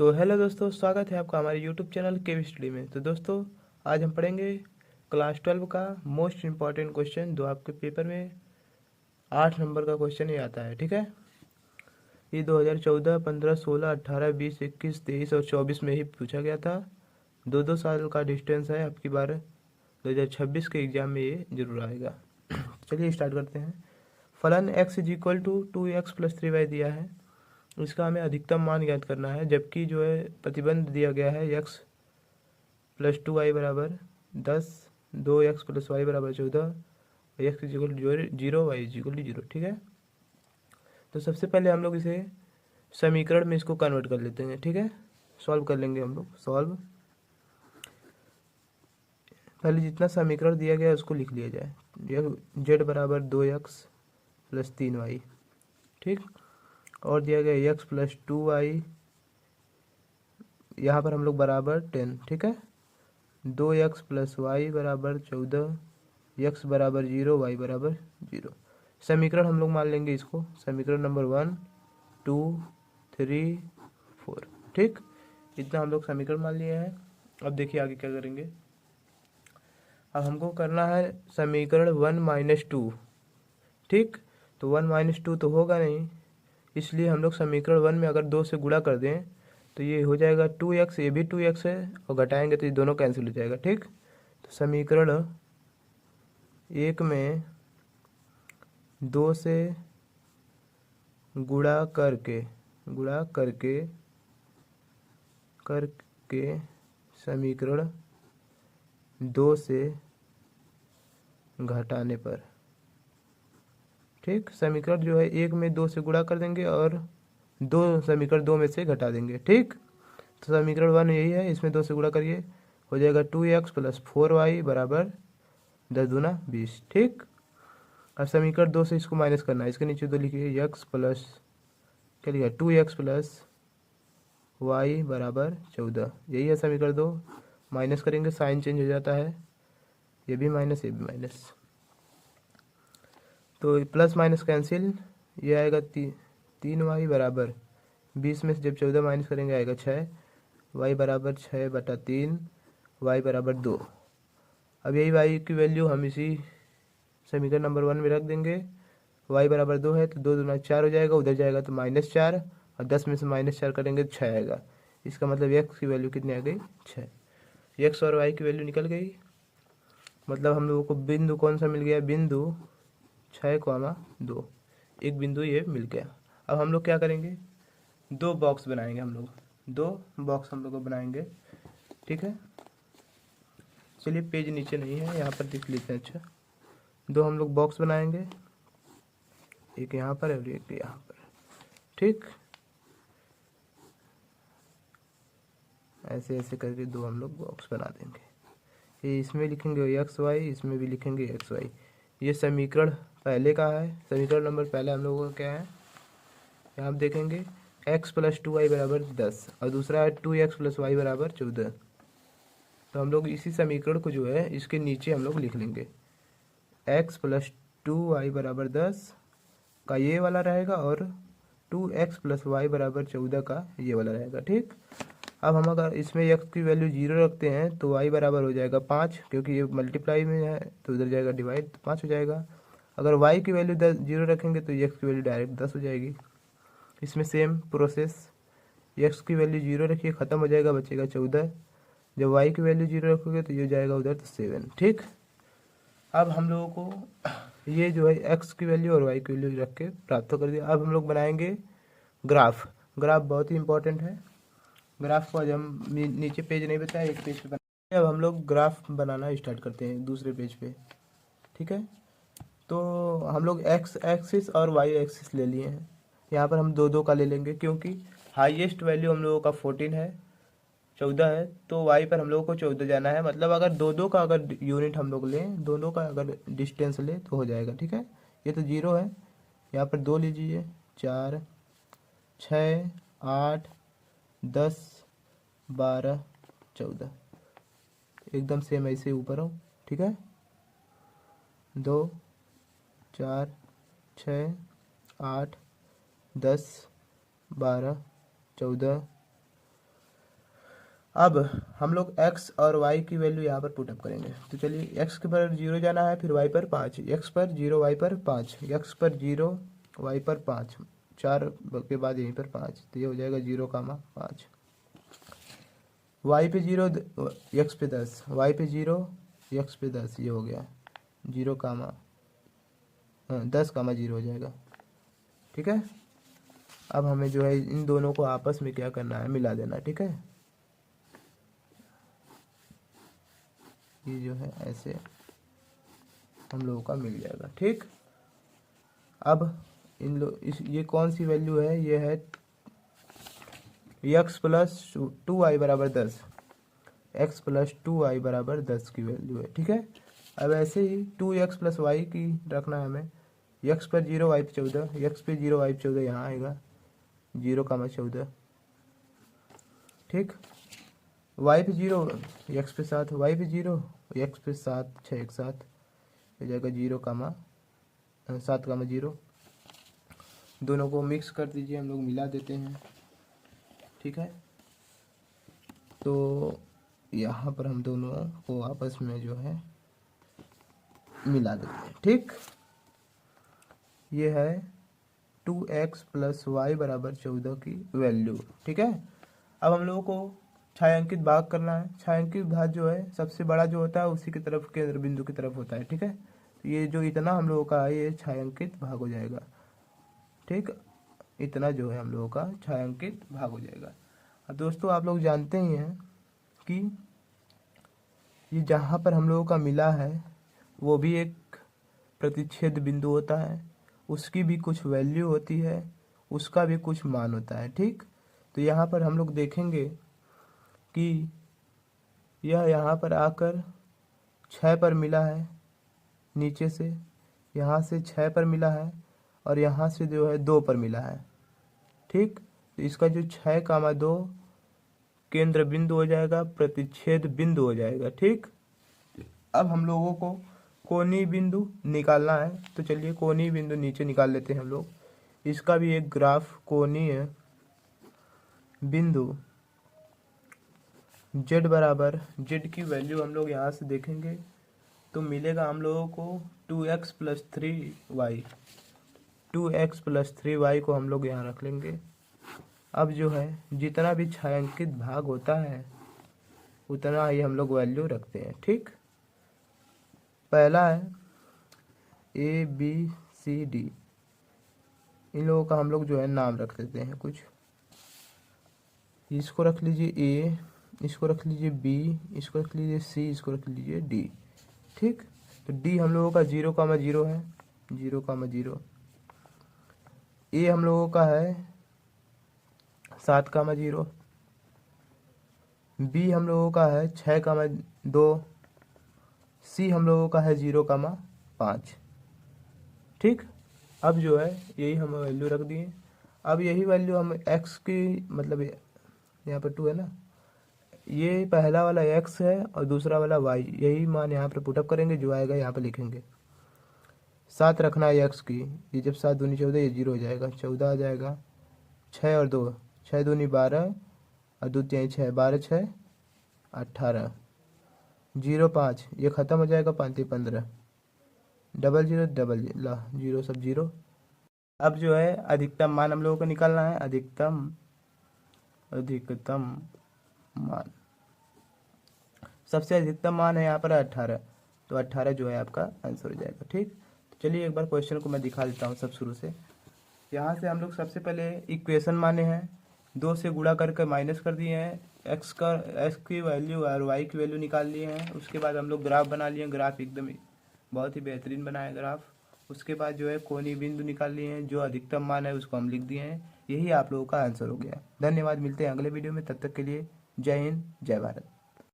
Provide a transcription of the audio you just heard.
तो हेलो दोस्तों, स्वागत है आपका हमारे यूट्यूब चैनल के स्टडी में। तो दोस्तों, आज हम पढ़ेंगे क्लास 12 का मोस्ट इम्पॉर्टेंट क्वेश्चन, जो आपके पेपर में 8 नंबर का क्वेश्चन ही आता है। ठीक है, ये 2014, 15, 16, 18, 20, 21, 23 और 24 में ही पूछा गया था। 2-2 साल का डिस्टेंस है, आपकी बार 2026 के एग्जाम में ये जरूर आएगा। चलिए स्टार्ट करते हैं। फलन x is equal to 2x plus 3y दिया है, इसका हमें अधिकतम मान ज्ञात करना है। जबकि जो है प्रतिबंध दिया गया है x प्लस 2y बराबर 10, 2x प्लस वाई बराबर 14, x is equal to 0, y is equal to 0। ठीक है, तो सबसे पहले हम लोग इसे समीकरण में इसको कन्वर्ट कर लेते हैं। ठीक है, सॉल्व कर लेंगे हम लोग। सॉल्व, पहले जितना समीकरण दिया गया है उसको लिख लिया जाए। z बराबर 2x प्लस 3y, ठीक, और दिया गया x प्लस 2y, यहाँ पर हम लोग बराबर 10। ठीक है, 2x प्लस वाई बराबर 14, x बराबर 0, y बराबर 0। समीकरण हम लोग मान लेंगे इसको समीकरण नंबर 1, 2, 3, 4। ठीक, इतना हम लोग समीकरण मान लिए हैं। अब देखिए आगे क्या करेंगे। अब हमको करना है समीकरण 1 माइनस 2। ठीक, तो 1 माइनस 2 तो होगा नहीं, इसलिए हम लोग समीकरण 1 में अगर 2 से गुणा कर दें तो ये हो जाएगा 2x, ये भी 2x है, और घटाएंगे तो ये दोनों कैंसिल हो जाएगा। ठीक, तो समीकरण 1 में 2 से गुणा करके समीकरण 2 से घटाने पर, ठीक, समीकरण जो है 1 में 2 से गुणा कर देंगे और समीकरण 2 में से घटा देंगे। ठीक, तो समीकरण 1 यही है, इसमें 2 से गुणा करिए, हो जाएगा 2x प्लस 4y बराबर 10 दूना 20। ठीक, अब समीकरण 2 से इसको माइनस करना है, इसके नीचे 2 लिखिए, x प्लस क्या लिखा, 2x प्लस y बराबर 14। यही है समीकरण 2। माइनस करेंगे, साइन चेंज हो जाता है, ये भी माइनस, ये भी माइनस, तो प्लस माइनस कैंसिल, ये आएगा 3y बराबर 20 में से जब 14 माइनस करेंगे आएगा 6, y बराबर 6/3, y बराबर 2। अब यही y की वैल्यू हम इसी समीकरण नंबर 1 में रख देंगे। y बराबर 2 है तो 2 दूना 4 हो जाएगा, उधर जाएगा तो -4, और 10 में से -4 करेंगे तो 6 आएगा। इसका मतलब x की वैल्यू कितनी आ गई, 6। x और y की वैल्यू निकल गई, मतलब हम लोगों को बिंदु कौन सा मिल गया, बिंदु 6,2, एक बिंदु ये मिल गया। अब हम लोग क्या करेंगे, 2 बॉक्स बनाएंगे, हम लोग 2 बॉक्स हम लोग को बनाएंगे। ठीक है, चलिए पेज नीचे नहीं है, यहाँ पर लिख लेते हैं। अच्छा, 2 हम लोग बॉक्स बनाएंगे, एक यहाँ पर और एक यहाँ पर। ठीक, ऐसे ऐसे करके 2 हम लोग बॉक्स बना देंगे। ये इसमें लिखेंगे XY, इसमें भी लिखेंगे XY। ये समीकरण पहले का है, समीकरण नंबर पहले हम लोगों का क्या है, यहाँ आप देखेंगे x प्लस 2y बराबर 10, और दूसरा है 2x प्लस वाई बराबर 14। तो हम लोग इसी समीकरण को जो है इसके नीचे हम लोग लिख लेंगे, x प्लस 2y बराबर 10 का ये वाला रहेगा, और 2x प्लस वाई बराबर 14 का ये वाला रहेगा। ठीक, अब हम अगर इसमें x की वैल्यू 0 रखते हैं तो y बराबर हो जाएगा 5, क्योंकि ये मल्टीप्लाई में है तो उधर जाएगा डिवाइड, तो 5 हो जाएगा। अगर y की वैल्यू 0 रखेंगे तो x की वैल्यू डायरेक्ट 10 हो जाएगी। इसमें सेम प्रोसेस, x की वैल्यू 0 रखिए, ख़त्म हो जाएगा, बचेगा 14। जब y की वैल्यू 0 रखोगे तो ये जाएगा उधर, तो 7। ठीक, अब हम लोगों को ये जो है x की वैल्यू और y की वैल्यू रख के प्राप्त कर दिया। अब हम लोग बनाएंगे ग्राफ। ग्राफ बहुत ही इंपॉर्टेंट है। ग्राफ को आज हम नीचे पेज नहीं बताया, एक पेज पे बनाए। अब हम लोग ग्राफ बनाना स्टार्ट करते हैं दूसरे पेज पे। ठीक है, तो हम लोग x एक्सिस और y एक्सिस ले लिए हैं। यहाँ पर हम 2-2 का ले लेंगे, क्योंकि हाईएस्ट वैल्यू हम लोगों का 14 है, 14 है, तो y पर हम लोगों को 14 जाना है। मतलब अगर 2-2 का अगर यूनिट हम लोग लें, दोनों का अगर डिस्टेंस ले तो हो जाएगा। ठीक है, ये तो 0 है, यहाँ पर 2 लीजिए, 4, 6, 8, 10, 12, 14, एकदम सेम ऐसे ऊपर हो। ठीक है, 2, 4, 6, 8, 10, 12, 14, अब हम लोग x और y की वैल्यू यहाँ पर पुटअप करेंगे। तो चलिए x के पर 0 जाना है, फिर y पर 5, x पर 0 y पर 5, x पर 0 y पर 5, 4 के बाद यहीं पर 5, तो ये हो जाएगा 0,5। y पे 0 x पे 10, y पे 0 x पे 10, ये हो गया 10,0 हो जाएगा। ठीक है, अब हमें जो है इन दोनों को आपस में क्या करना है, मिला देना। ठीक है, ये जो है ऐसे हम लोगों का मिल जाएगा। ठीक, अब ये कौन सी वैल्यू है, ये है x प्लस 2y बराबर 10, x प्लस 2y बराबर 10 की वैल्यू है। ठीक है, अब ऐसे ही 2x प्लस वाई की रखना है हमें। x पर 0 y पे 14, x पे 0 y पे 14 यहाँ आएगा 0,14। ठीक, y पे 0 x पे 7, y पे 0 x पे 7, 6 एक 7 हो जाएगा 7,0। दोनों को मिक्स कर दीजिए, हम लोग मिला देते हैं। ठीक है, तो यहाँ पर हम दोनों को आपस में जो है मिला देते हैं। ठीक, ये है 2x प्लस वाई बराबर 14 की वैल्यू। ठीक है, अब हम लोगों को छायांकित भाग करना है। छायांकित भाग जो है सबसे बड़ा जो होता है उसी की तरफ, केंद्र बिंदु की तरफ होता है। ठीक है, तो ये जो इतना हम लोगों का है ये छायांकित भाग हो जाएगा। ठीक, इतना जो है हम लोगों का छायांकित भाग हो जाएगा। अब दोस्तों आप लोग जानते ही हैं कि ये जहाँ पर हम लोगों का मिला है वो भी एक प्रतिच्छेद बिंदु होता है, उसकी भी कुछ वैल्यू होती है, उसका भी कुछ मान होता है। ठीक, तो यहाँ पर हम लोग देखेंगे कि यह यहाँ पर आकर 6 पर मिला है, नीचे से यहाँ से 6 पर मिला है और यहाँ से जो है 2 पर मिला है। ठीक, तो इसका जो 6,2 केंद्र बिंदु हो जाएगा, प्रतिच्छेद बिंदु हो जाएगा। ठीक, अब हम लोगों को कोणीय बिंदु निकालना है। तो चलिए कोणीय बिंदु नीचे निकाल लेते हैं हम लोग। इसका भी एक ग्राफ कोणीय बिंदु z बराबर, z की वैल्यू हम लोग यहाँ से देखेंगे तो मिलेगा हम लोगों को 2x plus 3y। 2x plus 3y को हम लोग यहाँ रख लेंगे। अब जो है जितना भी छायांकित भाग होता है उतना ही हम लोग वैल्यू रखते हैं। ठीक, पहला है a b c d, इन लोगों का हम लोग जो है नाम रख देते हैं कुछ। इसको रख लीजिए a, इसको रख लीजिए b, इसको रख लीजिए c, इसको रख लीजिए d। ठीक, तो d हम लोगों का 0,0 है, 0,0। a हम लोगों का है 7,0, b हम लोगों का है 6,2, c हम लोगों का है 0,5। ठीक, अब जो है यही हम वैल्यू रख दिए। अब यही वैल्यू हम x की, मतलब यहाँ पर 2 है ना, ये पहला वाला x है और दूसरा वाला y, यही मान यहाँ पर पुटअप करेंगे, जो आएगा यहाँ पर लिखेंगे। 7 रखना है x की, ये जब 7 दूनी 14 ये 0 हो जाएगा, 14 आ जाएगा। 6 और 2, 6 दूनी 12 और 2 3 6, 12 6 18, 0,5 ये ख़त्म हो जाएगा, 5 15, 00 0 सब 0। अब जो है अधिकतम मान हम लोगों को निकालना है। अधिकतम मान, सबसे अधिकतम मान है यहाँ पर 18, तो 18 जो है आपका आंसर हो जाएगा। ठीक, तो चलिए एक बार क्वेश्चन को मैं दिखा देता हूँ सब शुरू से। यहाँ से हम लोग सबसे पहले इक्वेशन माने हैं, 2 से गुणा करके माइनस कर दिए हैं, x की वैल्यू और y की वैल्यू निकाल लिए हैं। उसके बाद हम लोग ग्राफ बना लिए हैं, ग्राफ एकदम बहुत ही बेहतरीन बना है ग्राफ। उसके बाद जो है कोणीय बिंदु निकाल लिए हैं, जो अधिकतम मान है उसको हम लिख दिए हैं। यही आप लोगों का आंसर हो गया। धन्यवाद, मिलते हैं अगले वीडियो में, तब तक के लिए जय हिंद, जय भारत।